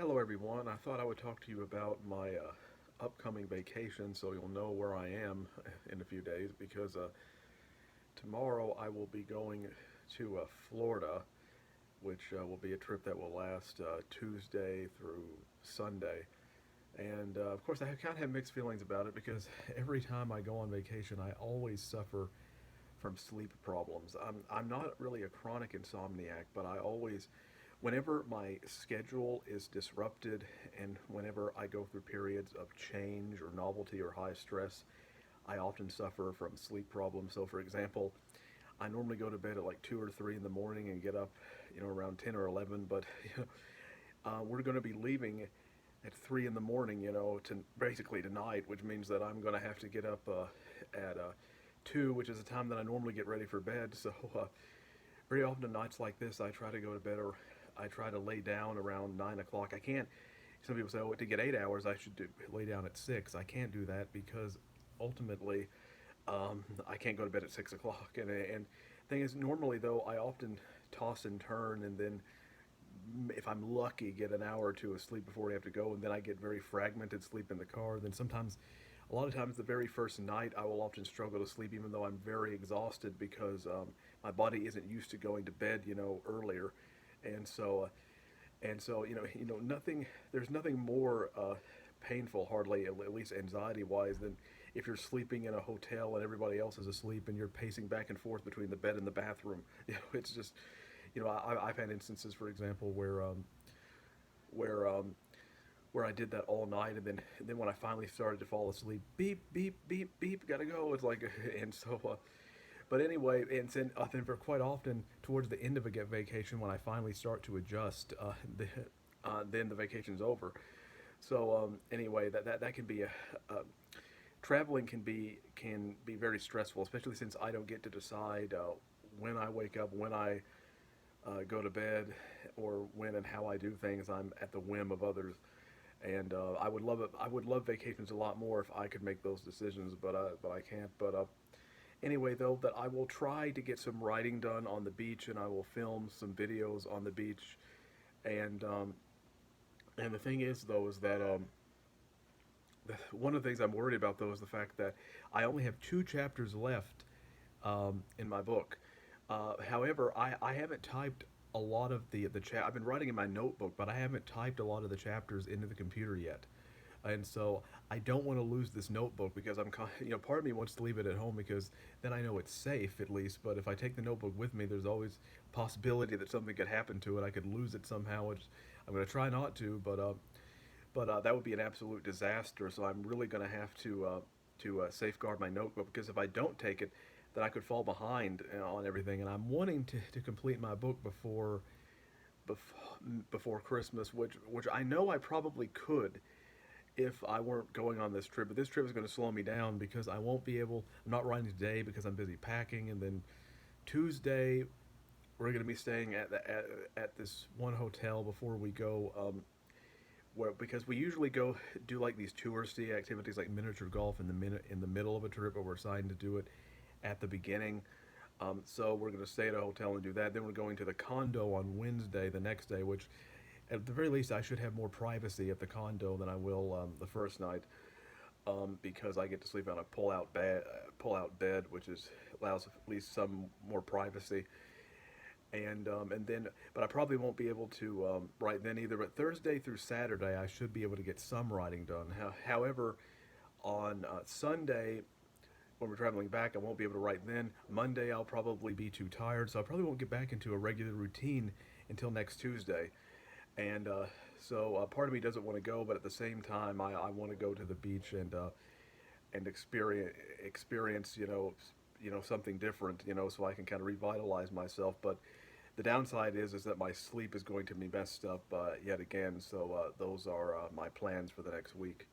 Hello, everyone. I thought I would talk to you about my upcoming vacation so you'll know where I am in a few days because tomorrow I will be going to Florida, which will be a trip that will last Tuesday through Sunday. And of course, I kind of have mixed feelings about it because every time I go on vacation, I always suffer from sleep problems. I'm not really a chronic insomniac, but I always, whenever my schedule is disrupted and whenever I go through periods of change or novelty or high stress, I often suffer from sleep problems. So, for example, I normally go to bed at like 2 or 3 in the morning and get up, around 10 or 11, but we're going to be leaving at 3 in the morning, to basically tonight, which means that I'm going to have to get up at 2, which is the time that I normally get ready for bed. So very often on nights like this, I try to go to bed or I try to lay down around 9 o'clock. I can't. Some people say, "Oh, to get 8 hours, I should lay down at 6." I can't do that because ultimately, I can't go to bed at 6 o'clock. And thing is, normally though, I often toss and turn, and then if I'm lucky, get an hour or two of sleep before we have to go, and then I get very fragmented sleep in the car. Then sometimes, a lot of times, the very first night, I will often struggle to sleep, even though I'm very exhausted because my body isn't used to going to bed, earlier, and so nothing. There's nothing more painful, hardly, at least anxiety-wise, than if you're sleeping in a hotel and everybody else is asleep and you're pacing back and forth between the bed and the bathroom. It's just I've had instances, for example, where where I did that all night, and then when I finally started to fall asleep, beep beep beep beep, gotta go. It's like, and so, but anyway, then for quite often towards the end of a get vacation, when I finally start to adjust, then the vacation's over. So anyway, that can be a traveling can be very stressful, especially since I don't get to decide when I wake up, when I go to bed, or when and how I do things. I'm at the whim of others, and I would love it. I would love vacations a lot more if I could make those decisions, but I can't. But anyway, though, that I will try to get some writing done on the beach, and I will film some videos on the beach, and the thing is, though, is that one of the things I'm worried about, though, is the fact that I only have 2 chapters left in my book. However, I haven't typed a lot of the chat. I've been writing in my notebook, but I haven't typed a lot of the chapters into the computer yet. And so I don't want to lose this notebook because part of me wants to leave it at home because then I know it's safe at least. But if I take the notebook with me, there's always a possibility that something could happen to it. I could lose it somehow, which I'm going to try not to. But that would be an absolute disaster. So I'm really going to have to safeguard my notebook because if I don't take it, then I could fall behind on everything. And I'm wanting to complete my book before Christmas, which I know I probably could if I weren't going on this trip. But this trip is going to slow me down because I won't be able. I'm not writing today because I'm busy packing, and then Tuesday we're going to be staying at this one hotel before we go. Where because we usually go do like these touristy activities like miniature golf in the middle of a trip, but we're deciding to do it at the beginning. So we're going to stay at a hotel and do that. Then we're going to the condo on Wednesday, the next day, which at the very least I should have more privacy at the condo than I will the first night, because I get to sleep on a pull-out bed, which allows at least some more privacy. And then, but I probably won't be able to write then either. But Thursday through Saturday, I should be able to get some writing done. However, on Sunday, when we're traveling back, I won't be able to write then. Monday, I'll probably be too tired, so I probably won't get back into a regular routine until next Tuesday. And so part of me doesn't want to go, but at the same time, I want to go to the beach and experience something different, so I can kind of revitalize myself. But the downside is that my sleep is going to be messed up yet again. So those are my plans for the next week.